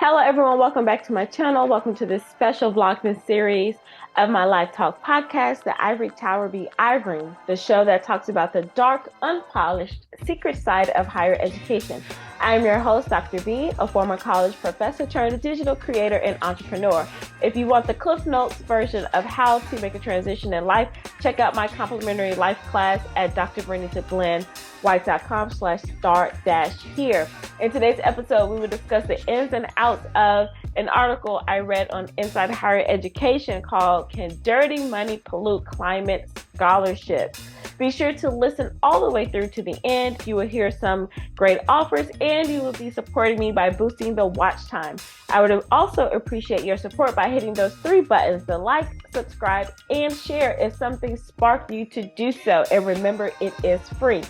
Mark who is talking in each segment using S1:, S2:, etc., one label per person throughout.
S1: Hello everyone, welcome back to my channel. Welcome to this special Vlogmas series of my Life Talk podcast, the V.ii.B.E, Ivorying, the show that talks about the dark, unpolished, secret side of higher education. I am your host, Dr. B, a former college professor turned digital creator and entrepreneur. If you want the Cliff Notes version of how to make a transition in life, check out my complimentary life class at drvernitaglenwhite.com/start-here. In today's episode, we will discuss the ins and outs of an article I read on Inside Higher Education called Can Dirty Money Pollute Climate Scholarships? Be sure to listen all the way through to the end. You will hear some great offers and you will be supporting me by boosting the watch time. I would also appreciate your support by hitting those three buttons, the like, subscribe, and share if something sparked you to do so. And remember, it is free.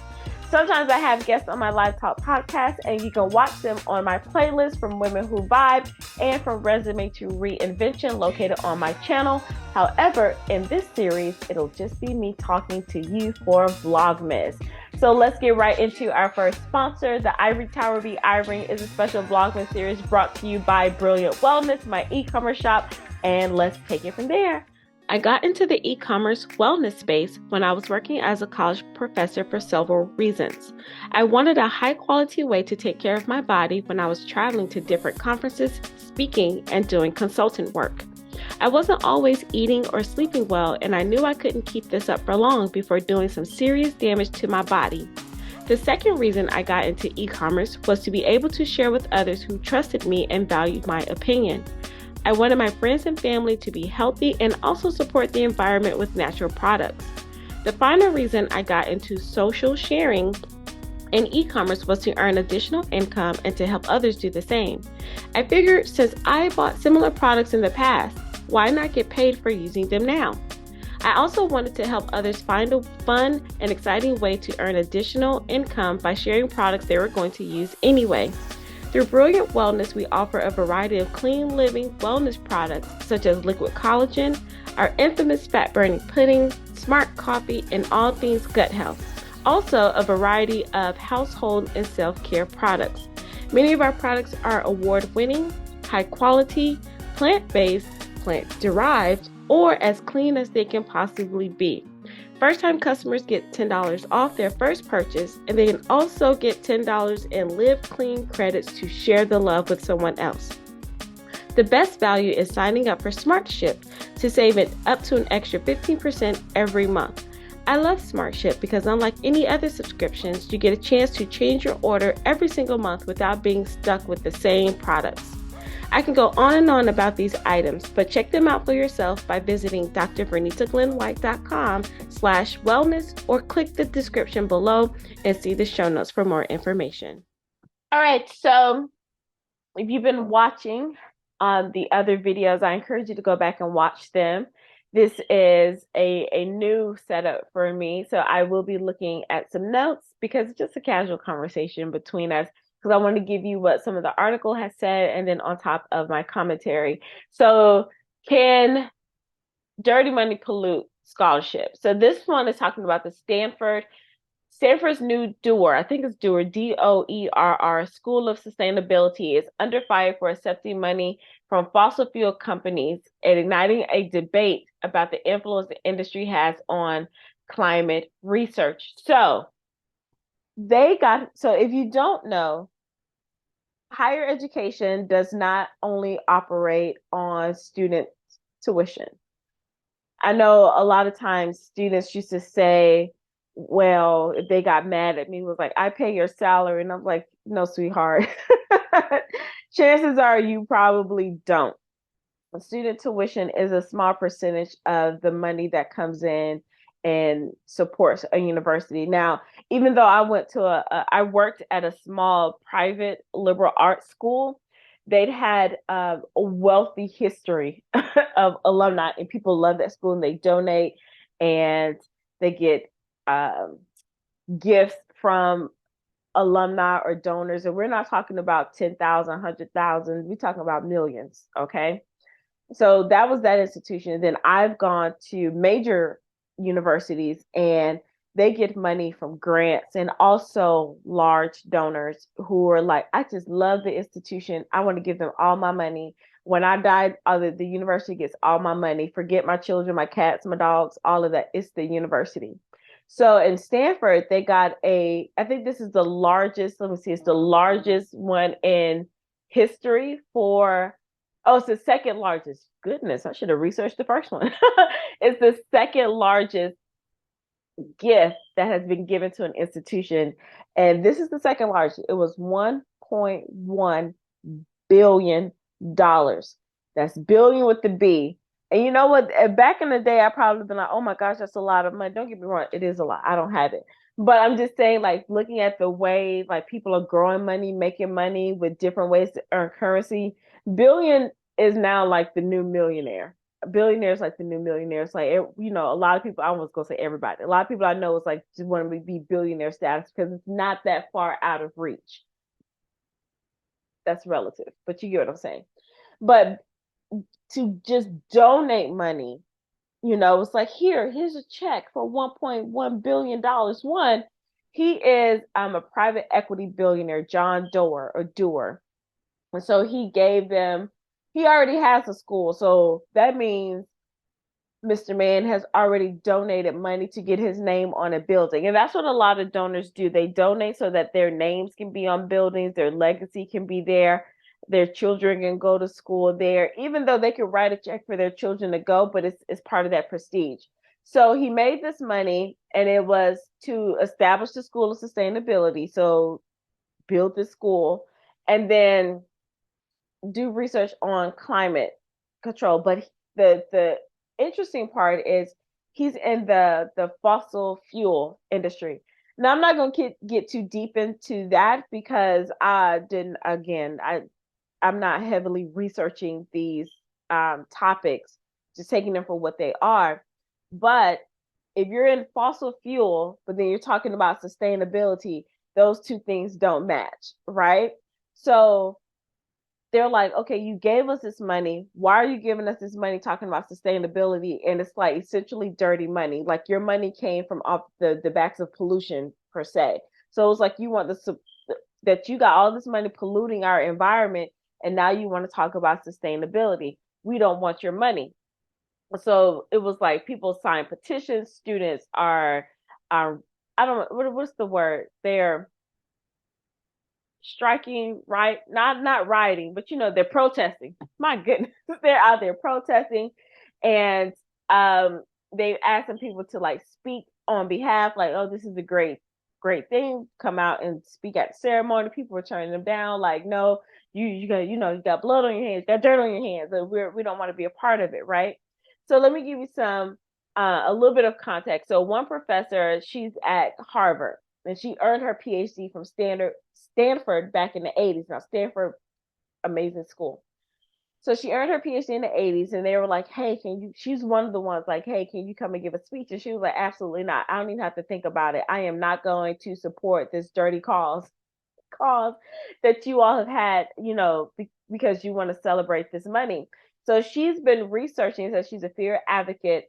S1: Sometimes I have guests on my Live Talk podcast, and you can watch them on my playlist from Women Who Vibe and from Resume to Reinvention located on my channel. However, in this series, it'll just be me talking to you for Vlogmas. So let's get right into our first sponsor. The V.ii.B.E Ivorying is a special Vlogmas series brought to you by Brilliantologist, my e-commerce shop, and let's take it from there. I got into the e-commerce wellness space when I was working as a college professor for several reasons. I wanted a high-quality way to take care of my body when I was traveling to different conferences, speaking, and doing consultant work. I wasn't always eating or sleeping well, and I knew I couldn't keep this up for long before doing some serious damage to my body. The second reason I got into e-commerce was to be able to share with others who trusted me and valued my opinion. I wanted my friends and family to be healthy and also support the environment with natural products. The final reason I got into social sharing and e-commerce was to earn additional income and to help others do the same. I figured since I bought similar products in the past, why not get paid for using them now? I also wanted to help others find a fun and exciting way to earn additional income by sharing products they were going to use anyway. Through Brilliant Wellness, we offer a variety of clean living wellness products such as liquid collagen, our infamous fat-burning pudding, smart coffee, and all things gut health. Also, a variety of household and self-care products. Many of our products are award-winning, high-quality, plant-based, plant-derived, or as clean as they can possibly be. First-time customers get $10 off their first purchase, and they can also get $10 in Live Clean credits to share the love with someone else. The best value is signing up for Smart Ship to save it up to an extra 15% every month. I love Smart Ship because unlike any other subscriptions, you get a chance to change your order every single month without being stuck with the same products. I can go on and on about these items, but check them out for yourself by visiting drvernitaglenwhite.com/wellness or click the description below and see the show notes for more information. All right, so if you've been watching the other videos, I encourage you to go back and watch them. This is a new setup for me, so I will be looking at some notes because it's just a casual conversation between us, because I want to give you what some of the article has said and then on top of my commentary. So can dirty money pollute scholarship? So this one is talking about the Stanford's new DOER, I think it's DOER, DOERR, School of Sustainability is under fire for accepting money from fossil fuel companies and igniting a debate about the influence the industry has on climate research. So if you don't know, higher education does not only operate on student tuition. I know a lot of times students used to say, well, if they got mad at me, was like, I pay your salary. And I'm like, no, sweetheart. Chances are you probably don't. Student tuition is a small percentage of the money that comes in and supports a university. Now, even though I worked at a small private liberal arts school, they'd had a wealthy history of alumni, and people love that school and they donate and they get gifts from alumni or donors. And we're not talking about 10,000, 100,000. We're talking about millions. Okay. So that was that institution. And then I've gone to major universities, and they get money from grants and also large donors who are like, I just love the institution. I want to give them all my money. When I die, the university gets all my money. Forget my children, my cats, my dogs, all of that. It's the university. So in Stanford, they got I think this is the largest, let me see, it's the largest one in history for, oh, it's the second largest. Goodness, I should have researched the first one. It's the second largest gift that has been given to an institution. And this is the second largest. It was $1.1 billion. That's billion with the B. And you know what? Back in the day, I probably been like, oh my gosh, that's a lot of money. Don't get me wrong, it is a lot. I don't have it. But I'm just saying, like, looking at the way like people are growing money, making money with different ways to earn currency, billion is now like the new millionaire. Billionaires like the new millionaires. Like, you know, a lot of people, I was gonna say everybody, a lot of people I know is like just want to be billionaire status because it's not that far out of reach. That's relative, but you get what I'm saying. But to just donate money, you know, it's like, here's a check for $1.1 billion. One, he is a private equity billionaire, John Doerr or Doerr. And so he gave them, he already has a school. So that means Mr. Man has already donated money to get his name on a building. And that's what a lot of donors do. They donate so that their names can be on buildings, their legacy can be there, their children can go to school there, even though they could write a check for their children to go, but it's part of that prestige. So he made this money and it was to establish the School of Sustainability. So build the school and then do research on climate control. But the interesting part is he's in the fossil fuel industry. Now I'm not going to get too deep into that because I didn't again I'm not heavily researching these topics, just taking them for what they are. But if you're in fossil fuel, but then you're talking about sustainability, those two things don't match, right? So they're like, okay, you gave us this money. Why are you giving us this money talking about sustainability? And it's like essentially dirty money. Like your money came from off the backs of pollution per se. So it's like you want that you got all this money polluting our environment, and now you want to talk about sustainability. We don't want your money. So it was like people sign petitions. Students are I don't know what's the word. They're striking, right? Not rioting, but you know, they're protesting. My goodness, they're out there protesting, and they asking people to like speak on behalf, like, oh, this is a great thing. Come out and speak at the ceremony. People were turning them down, like, no, you got you got blood on your hands, you got dirt on your hands, and we don't want to be a part of it, right? So let me give you some a little bit of context. So one professor, she's at Harvard, and she earned her PhD from Stanford back in the 80s. Now, Stanford, amazing school. So she earned her PhD in the 80s, and they were like, hey, she's one of the ones like, hey, can you come and give a speech? And she was like, absolutely not. I don't even have to think about it. I am not going to support this dirty cause that you all have had, you know, because you want to celebrate this money. So she's been researching, so she's a fear advocate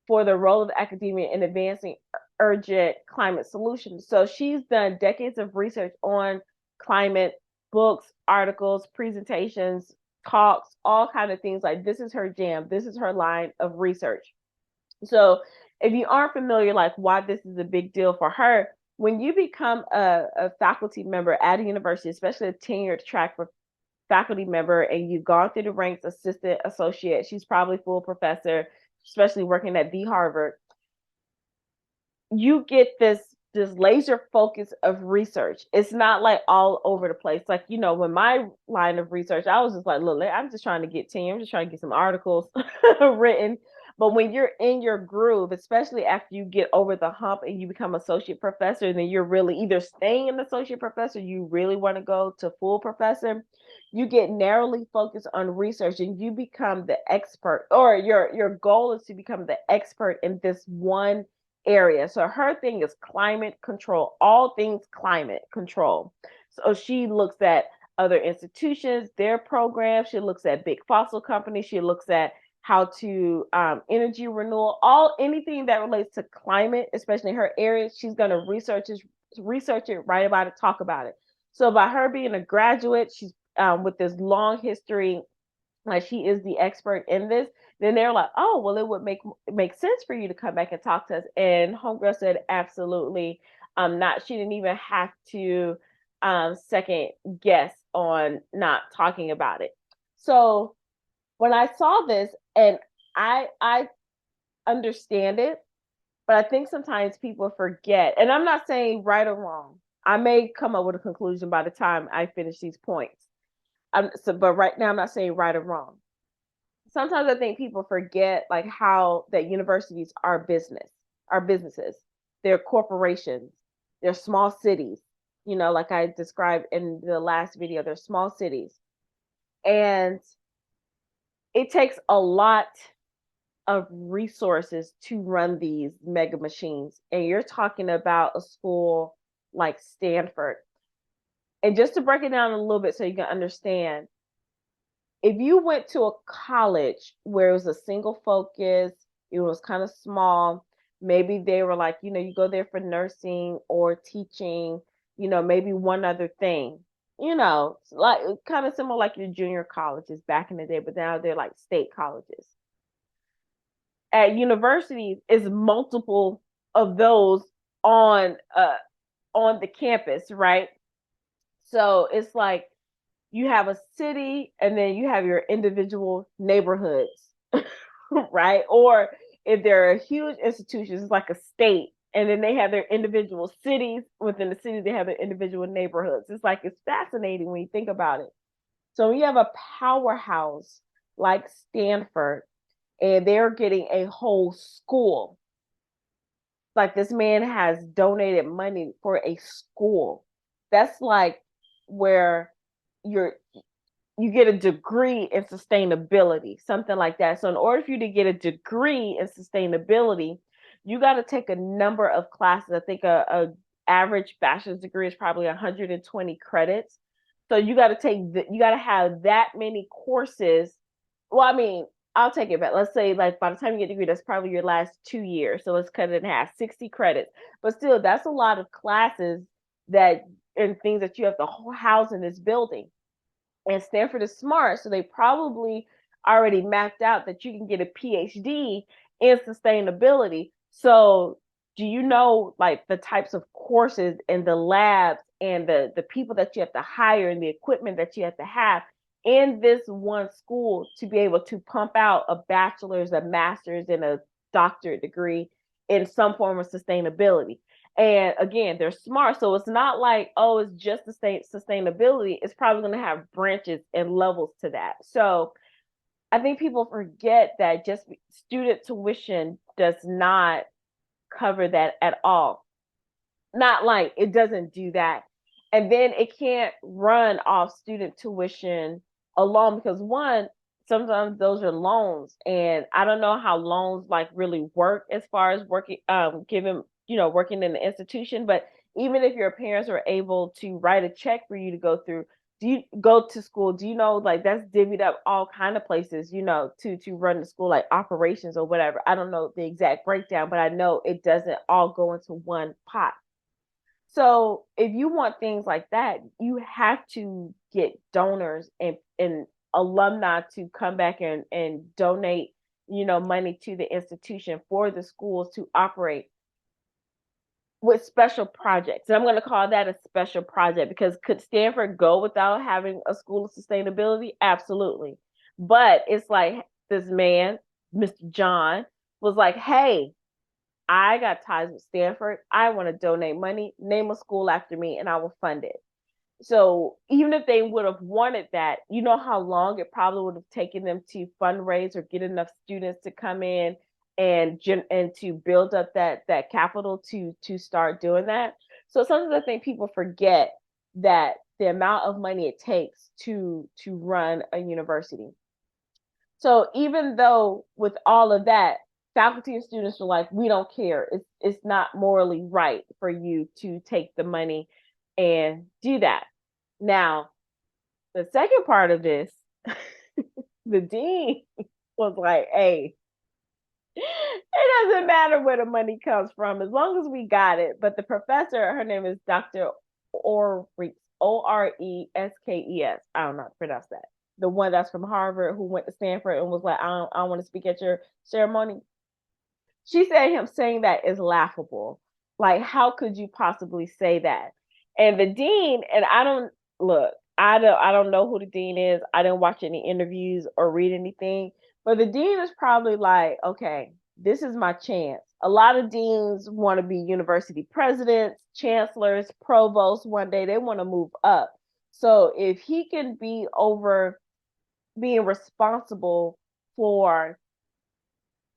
S1: for the role of academia in advancing urgent climate solutions. So she's done decades of research on climate, books, articles, presentations, talks, all kind of things. Like this is her jam. This is her line of research. So if you aren't familiar, like why this is a big deal for her, when you become a faculty member at a university, especially a tenured track for faculty member, and you've gone through the ranks, assistant, associate, she's probably full professor, especially working at the Harvard, you get this laser focus of research. It's not like all over the place. Like, you know, when my line of research, I was just like, look, I'm just trying to get tenure. I'm just trying to get some articles written. But when you're in your groove, especially after you get over the hump and you become associate professor, then you're really either staying an associate professor, you really want to go to full professor, you get narrowly focused on research and you become the expert, or your goal is to become the expert in this one area. So her thing is climate control, all things climate control. So she looks at other institutions, their programs. She looks at big fossil companies. She looks at how to energy renewal, anything that relates to climate, especially in her area. She's going to research it, write about it, talk about it. So by her being a graduate, she's with this long history, like she is the expert in this. Then they're like, oh, well, it would make sense for you to come back and talk to us. And homegirl said, absolutely. Not she didn't even have to second guess on not talking about it. So when I saw this, and I understand it, but I think sometimes people forget. And I'm not saying right or wrong. I may come up with a conclusion by the time I finish these points. But right now I'm not saying right or wrong. Sometimes I think people forget like how that universities are businesses. They're corporations. They're small cities. Like I described in the last video, they're small cities. And it takes a lot of resources to run these mega machines. And you're talking about a school like Stanford. And just to break it down a little bit so you can understand, if you went to a college where it was a single focus, it was kind of small, maybe they were like, you go there for nursing or teaching, maybe one other thing, like kind of similar like your junior colleges back in the day, but now they're like state colleges. At universities is multiple of those on the campus, right? So it's like you have a city and then you have your individual neighborhoods, right? Or if there are huge institutions, it's like a state, and then they have their individual cities. Within the city, they have their individual neighborhoods. It's fascinating when you think about it. So when you have a powerhouse like Stanford, and they're getting a whole school, like this man has donated money for a school. That's like where you're you get a degree in sustainability, something like that. So in order for you to get a degree in sustainability, you got to take a number of classes. I think a average bachelor's degree is probably 120 credits. So you got to have that many courses. Well, I mean, I'll take it back. Let's say like by the time you get a degree, that's probably your last 2 years. So let's cut it in half, 60 credits. But still, that's a lot of classes that and things that you have to house in this building. And Stanford is smart, so they probably already mapped out that you can get a PhD in sustainability. So do you know like the types of courses and the labs and the people that you have to hire and the equipment that you have to have in this one school to be able to pump out a bachelor's, a master's, and a doctorate degree in some form of sustainability? And again, they're smart. So it's not like, oh, it's just the sustainability. It's probably going to have branches and levels to that. So I think people forget that just student tuition does not cover that at all. Not like it doesn't do that. And then it can't run off student tuition alone because one, sometimes those are loans. And I don't know how loans like really work as far as working, giving, working in the institution. But even if your parents are able to write a check for you to go through, do you go to school? Do you know like that's divvied up all kind of places, to run the school, like operations or whatever. I don't know the exact breakdown, but I know it doesn't all go into one pot. So if you want things like that, you have to get donors and alumni to come back and donate, money to the institution for the schools to operate with special projects. And I'm going to call that a special project because could Stanford go without having a school of sustainability? Absolutely. But it's like this man, Mr. John, was like, hey, I got ties with Stanford. I want to donate money, name a school after me, and I will fund it. So even if they would have wanted that, you know how long it probably would have taken them to fundraise or get enough students to come in and to build up that capital to start doing that. So sometimes I think people forget that the amount of money it takes to run a university. So even though with all of that, faculty and students are like, we don't care. It's not morally right for you to take the money and do that. Now, the second part of this, the dean was like, hey, it doesn't matter where the money comes from as long as we got it. But the professor, her name is Dr. Orekes, Oreskes. I don't know how to pronounce that. The one that's from Harvard who went to Stanford and was like, I don't want to speak at your ceremony. She said him saying that is laughable. Like, how could you possibly say that? And the dean, and I don't know who the dean is. I didn't watch any interviews or read anything. But the dean is probably like, okay, this is my chance. A lot of deans want to be university presidents, chancellors, provosts one day. They want to move up. So if he can be over being responsible for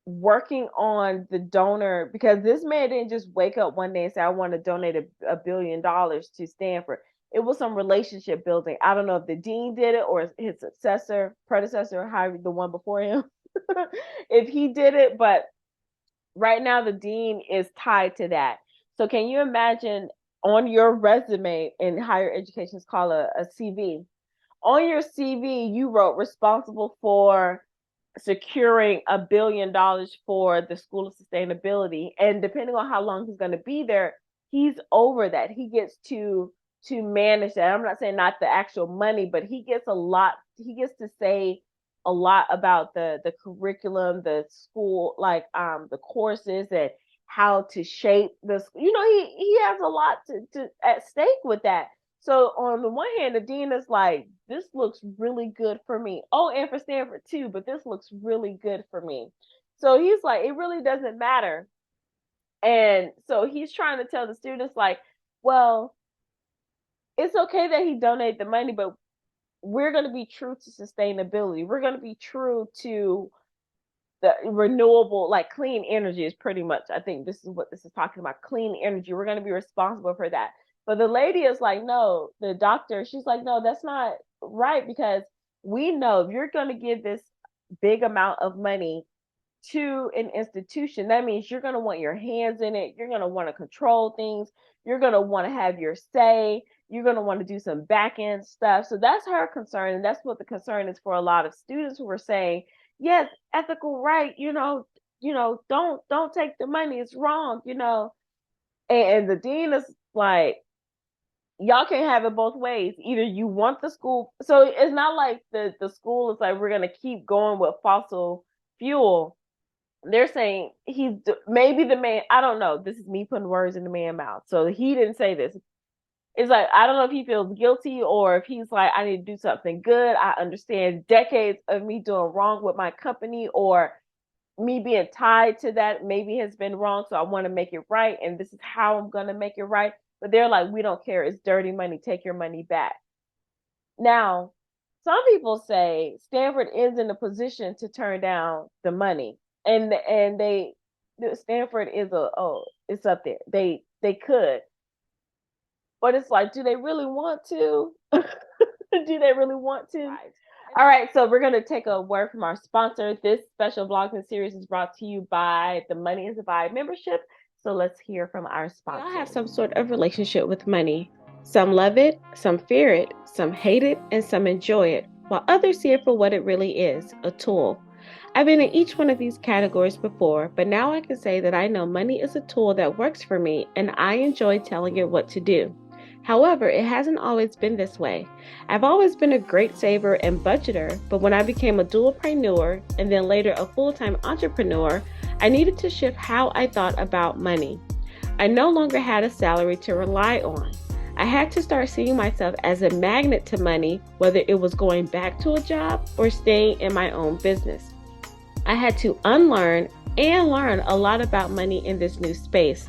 S1: working on the donor, because this man didn't just wake up one day and say, I want to donate $1 billion to Stanford. It was some relationship building. I don't know if the dean did it or his predecessor, or however, the one before him, if he did it. But right now, the dean is tied to that. So can you imagine on your resume in higher education, it's called a CV. On your CV, you wrote responsible for securing $1 billion for the School of Sustainability. And depending on how long he's going to be there, he's over that. He gets to manage that. I'm not saying not the actual money, but he gets to say a lot about the curriculum, the school, like the courses, and how to shape this. He has a lot to at stake with that. So on the one hand, the dean is like, this looks really good for me. Oh, and for Stanford too, but this looks really good for me. So he's like, it really doesn't matter. And so he's trying to tell the students like, well, it's okay that he donated the money, but we're going to be true to sustainability. We're going to be true to the renewable, like clean energy is pretty much, I think this is what this is talking about, clean energy. We're going to be responsible for that. But the lady is like, no, the doctor, she's like, no, that's not right, because we know if you're going to give this big amount of money to an institution, that means you're going to want your hands in it. You're going to want to control things. You're going to want to have your say. You're going to want to do some back end stuff. So that's her concern. And that's what the concern is for a lot of students who are saying, yes, ethical right, don't take the money. It's wrong, And the dean is like, y'all can't have it both ways. Either you want the school. So it's not like the school is like, we're going to keep going with fossil fuel. They're saying he's maybe the man. I don't know. This is me putting words in the man's mouth. So he didn't say this. It's like, I don't know if he feels guilty or if he's like, I need to do something good. I understand decades of me doing wrong with my company, or me being tied to that maybe has been wrong. So I want to make it right. And this is how I'm going to make it right. But they're like, we don't care. It's dirty money. Take your money back. Now, some people say Stanford is in a position to turn down the money. And Stanford is it's up there. They could. But it's like, do they really want to? Do they really want to? Right. All right, so we're going to take a word from our sponsor. This special Vlogmas series is brought to you by the Money is a Vibe membership. So let's hear from our sponsor. We all have some sort of relationship with money. Some love it, some fear it, some hate it, and some enjoy it, while others see it for what it really is, a tool. I've been in each one of these categories before, but now I can say that I know money is a tool that works for me, and I enjoy telling it what to do. However, it hasn't always been this way. I've always been a great saver and budgeter, but when I became a dualpreneur and then later a full-time entrepreneur, I needed to shift how I thought about money. I no longer had a salary to rely on. I had to start seeing myself as a magnet to money, whether it was going back to a job or staying in my own business. I had to unlearn and learn a lot about money in this new space.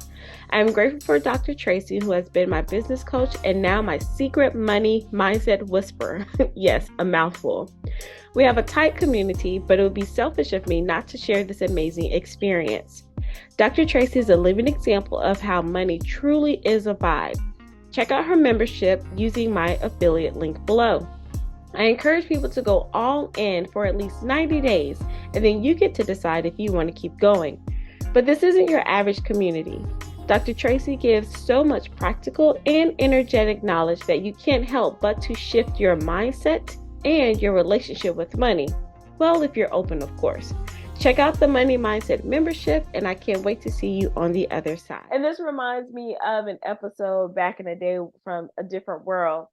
S1: I am grateful for Dr. Tracy, who has been my business coach and now my secret money mindset whisperer. Yes, a mouthful. We have a tight community, but it would be selfish of me not to share this amazing experience. Dr. Tracy is a living example of how money truly is a vibe. Check out her membership using my affiliate link below. I encourage people to go all in for at least 90 days, and then you get to decide if you want to keep going. But this isn't your average community. Dr. Tracy gives so much practical and energetic knowledge that you can't help but to shift your mindset and your relationship with money. Well, if you're open, of course. Check out the Money Mindset membership, and I can't wait to see you on the other side. And this reminds me of an episode back in the day from A Different World,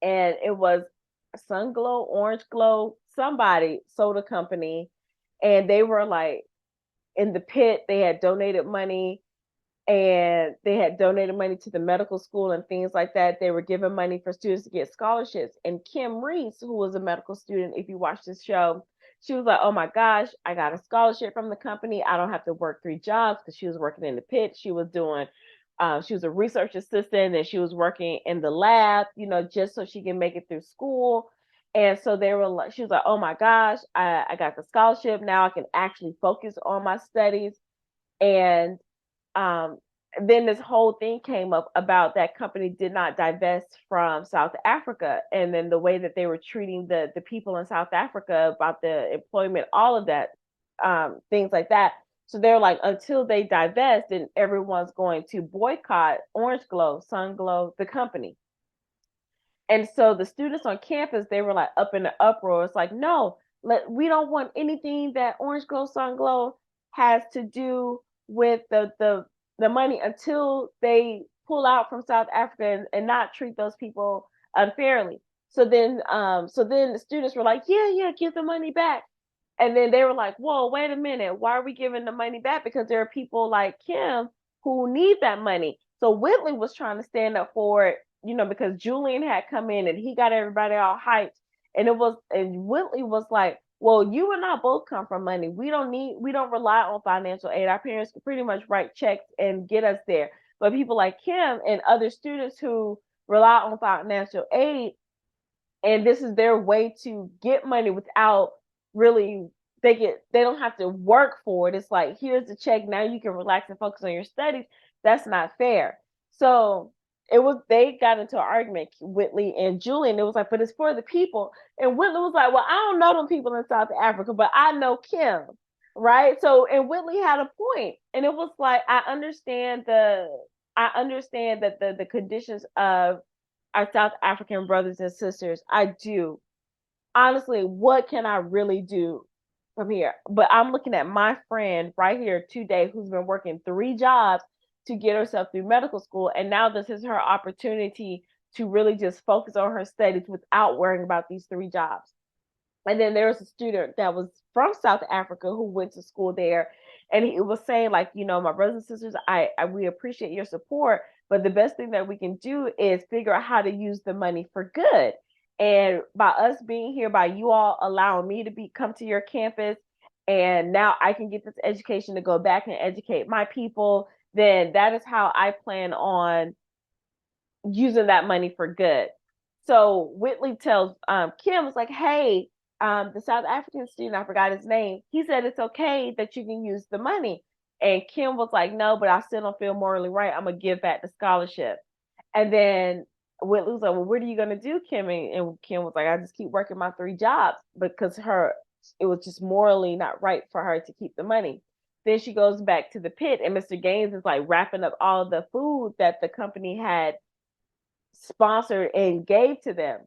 S1: and it was Sun Glow, Orange Glow, somebody, soda company, and they were like in the pit. They had donated money, and they had donated money to the medical school and things like that. They were giving money for students to get scholarships. And Kim Reese, who was a medical student, if you watch this show, she was like, oh my gosh, I got a scholarship from the company. I don't have to work 3 jobs, because she was working in the pit. She was doing, she was a research assistant, and she was working in the lab, just so she can make it through school. And so they were like, she was like, oh my gosh, I got the scholarship. Now I can actually focus on my studies. And um, then this whole thing came up about that company did not divest from South Africa, and then the way that they were treating the people in South Africa, about the employment, all of that, things like that. So they're like, until they divest, then everyone's going to boycott Orange Glow, Sun Glow, the company. And so the students on campus, they were like up in the uproar. It's like, no, we don't want anything that Orange Glow, Sun Glow has to do with the money, until they pull out from South Africa, and not treat those people unfairly. So then the students were like, yeah, give the money back. And then they were like, whoa, wait a minute, why are we giving the money back? Because there are people like Kim who need that money. So Whitley was trying to stand up for it, because Julian had come in and he got everybody all hyped. And Whitley was like, well, you and I both come from money. We don't rely on financial aid. Our parents can pretty much write checks and get us there. But people like Kim and other students who rely on financial aid, and this is their way to get money without really, they don't have to work for it. It's like, here's the check, now you can relax and focus on your studies. That's not fair. So they got into an argument, Whitley and Julian. It was like, but it's for the people. And Whitley was like, well, I don't know them people in South Africa, but I know Kim, right? So, and Whitley had a point, and it was like, I understand that the conditions of our South African brothers and sisters. I do. Honestly, what can I really do from here? But I'm looking at my friend right here today, who's been working 3 jobs to get herself through medical school. And now this is her opportunity to really just focus on her studies without worrying about these 3 jobs. And then there was a student that was from South Africa who went to school there, and he was saying, like, my brothers and sisters, we appreciate your support, but the best thing that we can do is figure out how to use the money for good. And by us being here, by you all allowing me to come to your campus, and now I can get this education to go back and educate my people, then that is how I plan on using that money for good. So Whitley tells Kim, was like, hey, the South African student, I forgot his name, he said it's okay that you can use the money. And Kim was like, no, but I still don't feel morally right. I'm going to give back the scholarship. And then Whitley was like, well, what are you going to do, Kim? And Kim was like, I just keep working my 3 jobs, because it was just morally not right for her to keep the money. Then she goes back to the pit, and Mr. Gaines is like wrapping up all the food that the company had sponsored and gave to them.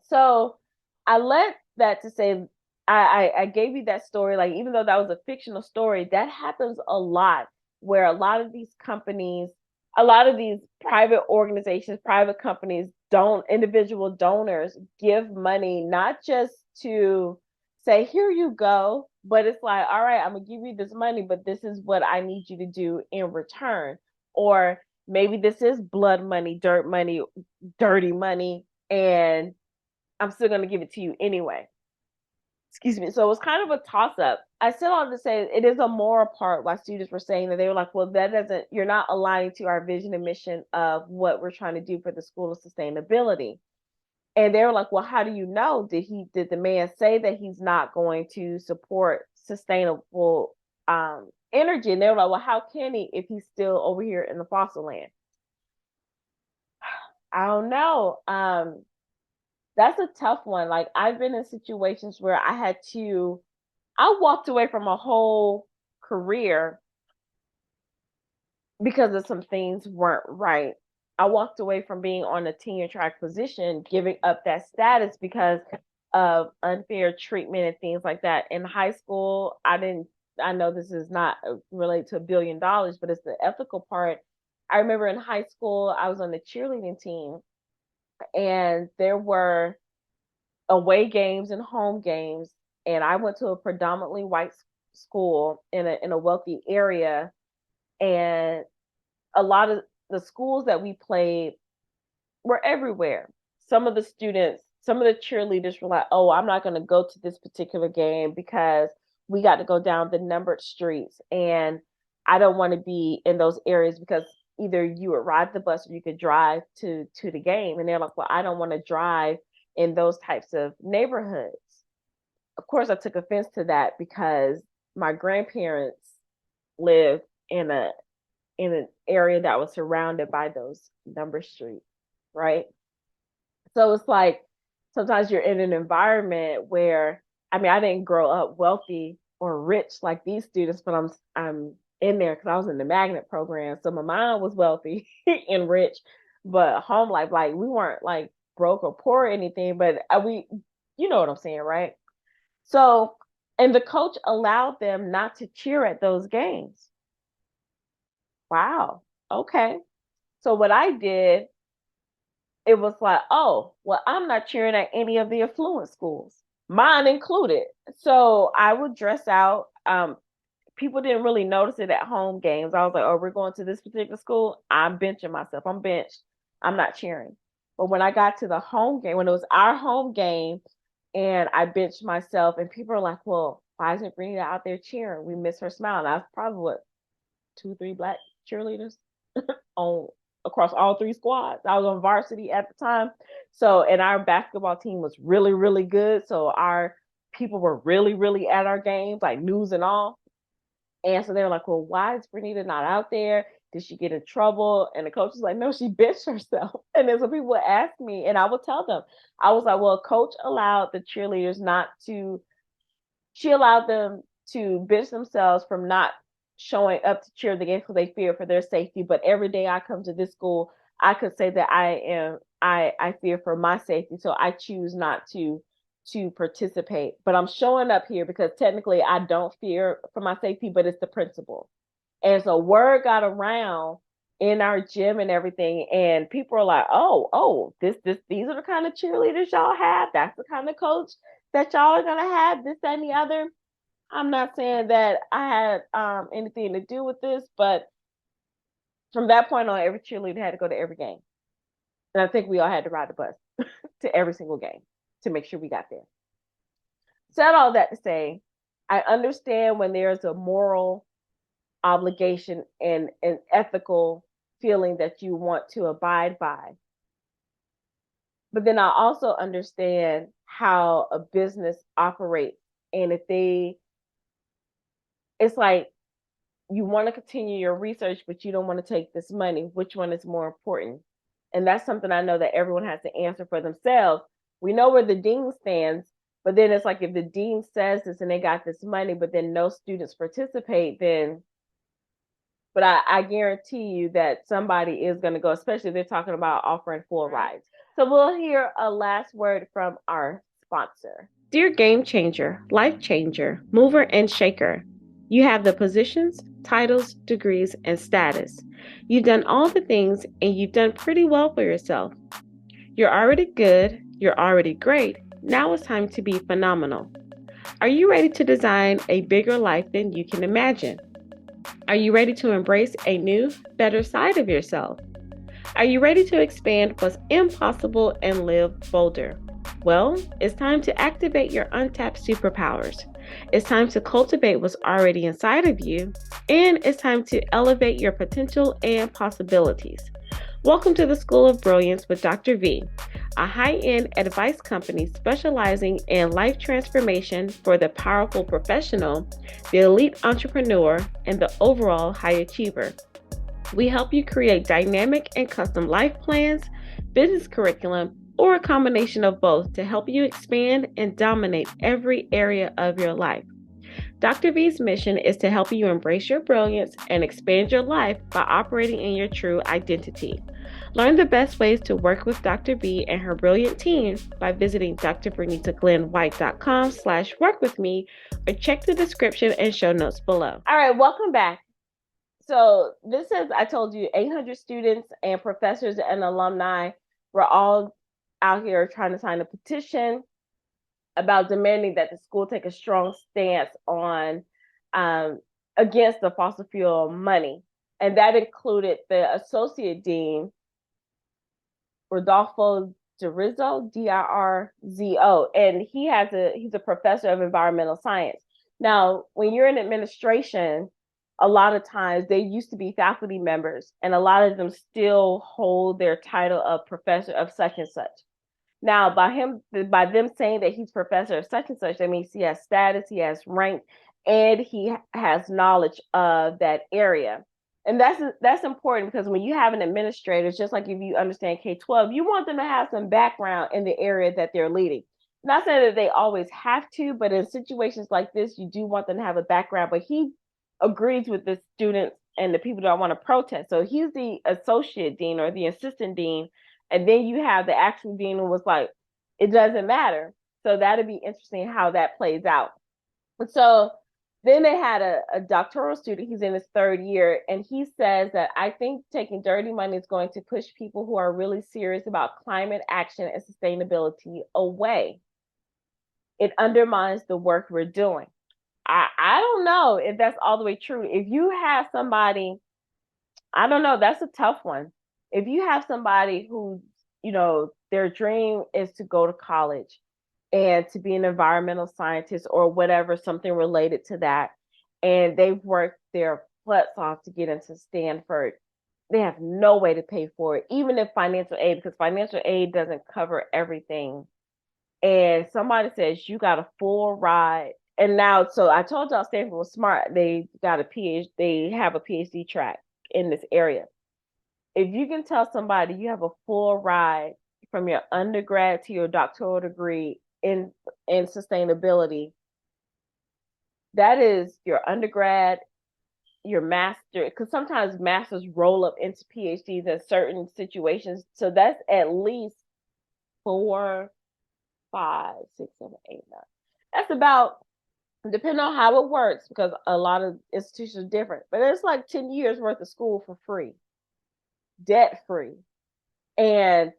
S1: So I let that to say, I gave you that story, like, even though that was a fictional story, that happens a lot, where a lot of these companies, a lot of these private organizations, private companies, individual donors give money, not just to say, here you go, but it's like, all right, I'm gonna give you this money, but this is what I need you to do in return. Or maybe this is blood money, dirty money, and I'm still going to give it to you anyway. Excuse me. So it was kind of a toss up. I still have to say it is a moral part why students were saying that. They were like, well, you're not aligning to our vision and mission of what we're trying to do for the School of Sustainability. And they were like, well, how do you know? Did the man say that he's not going to support sustainable energy? And they were like, well, how can he if he's still over here in the fossil land? I don't know. That's a tough one. Like, I've been in situations where I walked away from a whole career because of some things weren't right. I walked away from being on a tenure track position, giving up that status because of unfair treatment and things like that. In high school, I know this is not related to $1 billion, but it's the ethical part. I remember in high school, I was on the cheerleading team, and there were away games and home games. And I went to a predominantly white school in a wealthy area. And a lot of the schools that we played were everywhere. Some of the students, some of the cheerleaders were like, oh, I'm not going to go to this particular game because we got to go down the numbered streets. And I don't want to be in those areas because either you would ride the bus or you could drive to the game. And they're like, well, I don't want to drive in those types of neighborhoods. Of course, I took offense to that because my grandparents lived in an area that was surrounded by those number streets, right? So it's like sometimes you're in an environment where, I mean, I didn't grow up wealthy or rich like these students, but I'm in there because I was in the magnet program. So my mom was wealthy and rich, but home life, like we weren't like broke or poor or anything, but you know what I'm saying, right? So, and the coach allowed them not to cheer at those games. Wow. Okay. So what I did, it was like, oh, well, I'm not cheering at any of the affluent schools, mine included. So I would dress out. People didn't really notice it at home games. I was like, oh, we're going to this particular school. I'm benching myself. I'm benched. I'm not cheering. But when I got to the home game, when it was our home game, and I benched myself, and people are like, well, why isn't Vernita out there cheering? We miss her smile. And I was probably what, 2, 3 Black cheerleaders on across all 3 squads. I was on varsity at the time. So, and our basketball team was really, really good. So our people were really, really at our games, like news and all. And so they were like, well, why is Vernita not out there? Did she get in trouble? And the coach was like, no, she benched herself. And then some people would ask me, and I would tell them, I was like, well, coach allowed the cheerleaders she allowed them to bench themselves from not showing up to cheer the game because they fear for their safety. But every day I come to this school, I could say that I fear for my safety. So I choose not to participate. But I'm showing up here because technically I don't fear for my safety, but it's the principal. And so word got around in our gym and everything, and people are like, oh, these are the kind of cheerleaders y'all have. That's the kind of coach that y'all are gonna have. This, that, and the other. I'm not saying that I had anything to do with this, but from that point on, every cheerleader had to go to every game. And I think we all had to ride the bus to every single game to make sure we got there. Said all that to say, I understand when there's a moral obligation and an ethical feeling that you want to abide by. But then I also understand how a business operates. And it's like you want to continue your research, but you don't want to take this money. Which one is more important? And that's something I know that everyone has to answer for themselves. We know where the dean stands, but then it's like if the dean says this and they got this money, but then no students participate, then, but I guarantee you that somebody is going to go, especially if they're talking about offering full rides. So we'll hear a last word from our sponsor. Dear game changer, life changer, mover and shaker, you have the positions, titles, degrees, and status. You've done all the things and you've done pretty well for yourself. You're already good. You're already great. Now it's time to be phenomenal. Are you ready to design a bigger life than you can imagine? Are you ready to embrace a new, better side of yourself? Are you ready to expand what's impossible and live bolder? Well, it's time to activate your untapped superpowers. It's time to cultivate what's already inside of you, and it's time to elevate your potential and possibilities. Welcome to the School of Brilliance with Dr. V, a high-end advice company specializing in life transformation for the powerful professional, the elite entrepreneur, and the overall high achiever. We help you create dynamic and custom life plans, business curriculum, or a combination of both to help you expand and dominate every area of your life. Dr. V's mission is to help you embrace your brilliance and expand your life by operating in your true identity. Learn the best ways to work with Dr. B and her brilliant team by visiting drvernitaglenwhite.com/workwithme or check the description and show notes below. All right, welcome back. So this is, I told you, 800 students and professors and alumni were all out here trying to sign a petition about demanding that the school take a strong stance on against the fossil fuel money. And that included the associate dean, Rodolfo Dirzo, D-I-R-Z-O, and he's a professor of environmental science. Now, when you're in administration, a lot of times they used to be faculty members, and a lot of them still hold their title of professor of such and such. Now, by them saying that he's professor of such and such, that means he has status, he has rank, and he has knowledge of that area. And that's important because when you have an administrator, just like if you understand K-12, you want them to have some background in the area that they're leading. Not saying that they always have to, but in situations like this, you do want them to have a background. But he agrees with the students and the people that want to protest. So he's the associate dean or the assistant dean. And then you have the actual dean who was like, it doesn't matter. So that'd be interesting how that plays out. So then they had a doctoral student, he's in his third year, and he says that I think taking dirty money is going to push people who are really serious about climate action and sustainability away. It undermines the work we're doing. I don't know if that's all the way true. If you have somebody, I don't know, that's a tough one. If you have somebody who, their dream is to go to college and to be an environmental scientist or whatever, something related to that, and they've worked their butts off to get into Stanford, they have no way to pay for it, even if financial aid, because financial aid doesn't cover everything. And somebody says you got a full ride. And now, so I told y'all Stanford was smart. They got a PhD, they have a PhD track in this area. If you can tell somebody you have a full ride from your undergrad to your doctoral degree in sustainability, that is your undergrad, your master, because sometimes masters roll up into PhDs in certain situations. So that's at least 4, 5, 6, 7, 8, 9. That's about, depending on how it works, because a lot of institutions are different, but it's like 10 years worth of school for free, debt free. And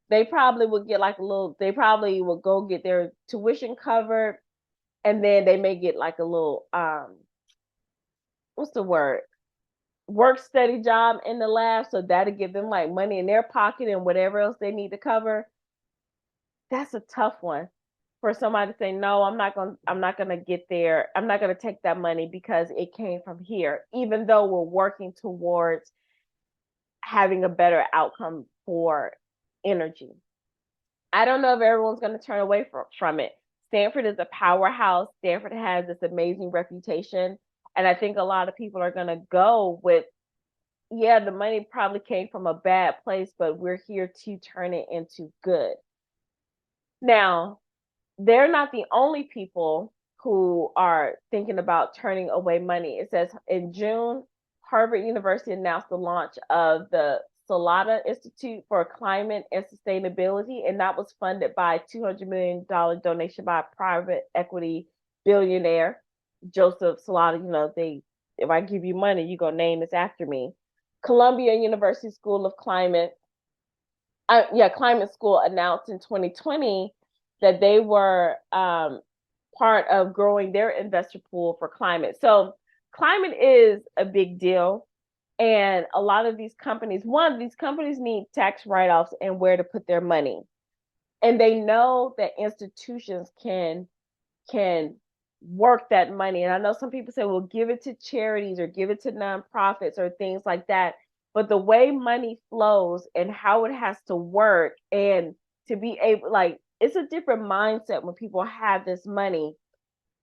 S1: they probably would get like they probably will go get their tuition covered, and then they may get like a little, what's the word? Work study job in the lab. So that'll give them like money in their pocket and whatever else they need to cover. That's a tough one for somebody to say, no, I'm not gonna get there. I'm not gonna take that money because it came from here, even though we're working towards having a better outcome for energy. I don't know if everyone's going to turn away from it. Stanford is a powerhouse. Stanford has this amazing reputation. And I think a lot of people are going to go with, yeah, the money probably came from a bad place, but we're here to turn it into good. Now, they're not the only people who are thinking about turning away money. It says in June, Harvard University announced the launch of the Solana Institute for Climate and Sustainability, and that was funded by a $200 million donation by a private equity billionaire, Joseph Solana. If I give you money, you're going to name this after me. Columbia University School of Climate School announced in 2020 that they were part of growing their investor pool for climate. So climate is a big deal. And a lot of these companies, these companies need tax write-offs and where to put their money. And they know that institutions can work that money. And I know some people say, well, give it to charities or give it to nonprofits or things like that. But the way money flows and how it has to work, and to be able, like, it's a different mindset when people have this money.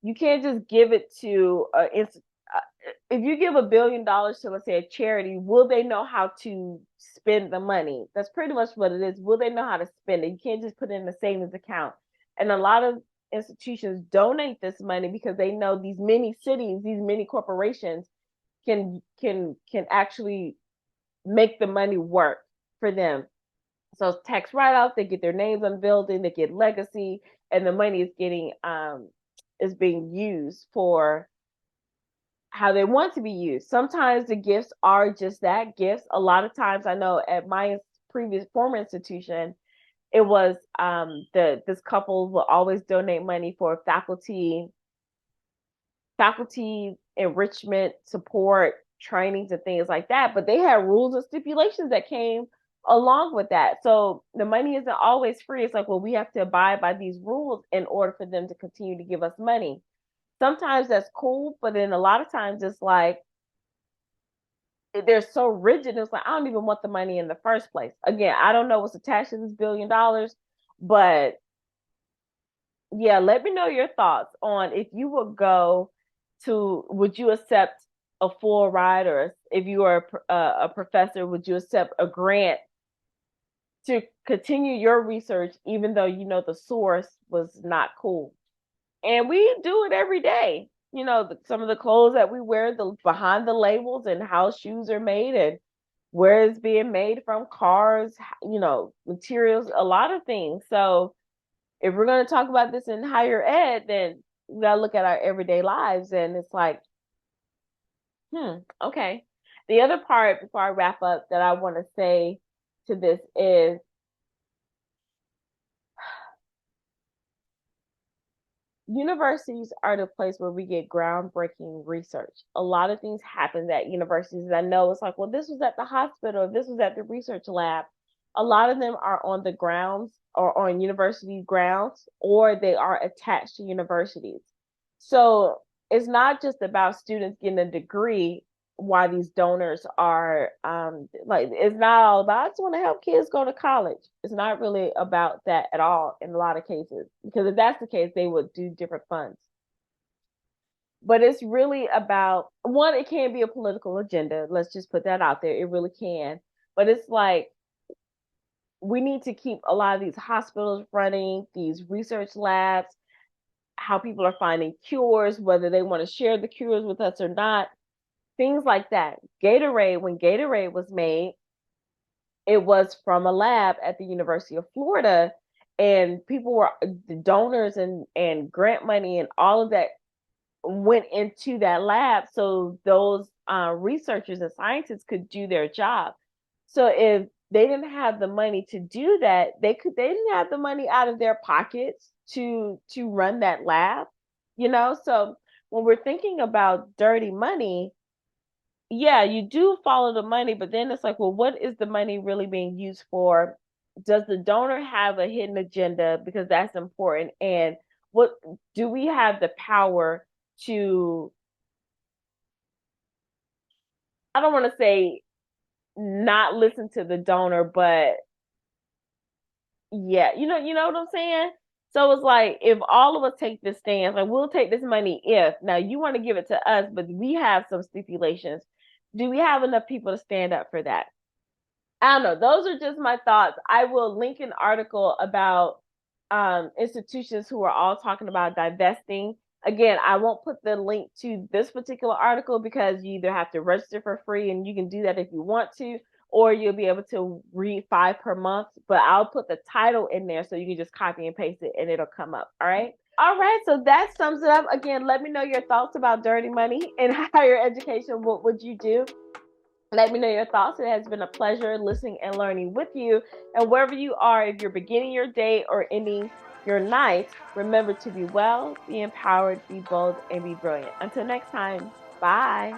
S1: You can't just give it to if you give $1 billion to, let's say, a charity, will they know how to spend the money? That's pretty much what it is. Will they know how to spend it? You can't just put it in the savings account. And a lot of institutions donate this money because they know these many cities, these many corporations can actually make the money work for them. So tax write-offs, they get their names on the building, they get legacy, and the money is getting is being used for how they want to be used. Sometimes the gifts are just that, gifts. A lot of times, I know at my previous former institution, it was this couple will always donate money for faculty enrichment support trainings and things like that, but they had rules and stipulations that came along with that. So the money isn't always free. It's like, well, we have to abide by these rules in order for them to continue to give us money. Sometimes that's cool, but then a lot of times it's like they're so rigid. It's like, I don't even want the money in the first place. Again, I don't know what's attached to this $1 billion, but yeah, let me know your thoughts on if you would you accept a full ride, or if you are a professor, would you accept a grant to continue your research even though you know the source was not cool? And we do it every day. Some of the clothes that we wear, the behind the labels and how shoes are made and where it's being made from, cars, materials, a lot of things. So if we're going to talk about this in higher ed, then we got to look at our everyday lives. And it's like, okay. The other part before I wrap up that I want to say to this is universities are the place where we get groundbreaking research. A lot of things happen at universities. I know it's like, well, this was at the hospital, this was at the research lab. A lot of them are on the grounds or on university grounds, or they are attached to universities. So it's not just about students getting a degree. Why these donors are like, it's not all about, I just want to help kids go to college. It's not really about that at all in a lot of cases, because if that's the case, they would do different funds. But it's really about, one, it can be a political agenda. Let's just put that out there. It really can. But it's like, we need to keep a lot of these hospitals running, these research labs, how people are finding cures, whether they want to share the cures with us or not, things like that. Gatorade, when Gatorade was made, it was from a lab at the University of Florida, and people were the donors and grant money and all of that went into that lab so those researchers and scientists could do their job. So if they didn't have the money to do that, they didn't have the money out of their pockets to run that lab, So when we're thinking about dirty money, yeah, you do follow the money, but then it's like, well, what is the money really being used for? Does the donor have a hidden agenda? Because that's important. And what do we have the power to, I don't want to say not listen to the donor, but yeah, you know what I'm saying? So it's like, if all of us take this stance, like, we'll take this money if now you want to give it to us, but we have some stipulations. Do we have enough people to stand up for that? I don't know. Those are just my thoughts. I will link an article about institutions who are all talking about divesting. Again, I won't put the link to this particular article because you either have to register for free, and you can do that if you want to, or you'll be able to read 5 per month. But I'll put the title in there so you can just copy and paste it and it'll come up. All right. All right. So that sums it up. Again, let me know your thoughts about dirty money in higher education. What would you do? Let me know your thoughts. It has been a pleasure listening and learning with you. And wherever you are, if you're beginning your day or ending your night, remember to be well, be empowered, be bold, and be brilliant. Until next time, bye.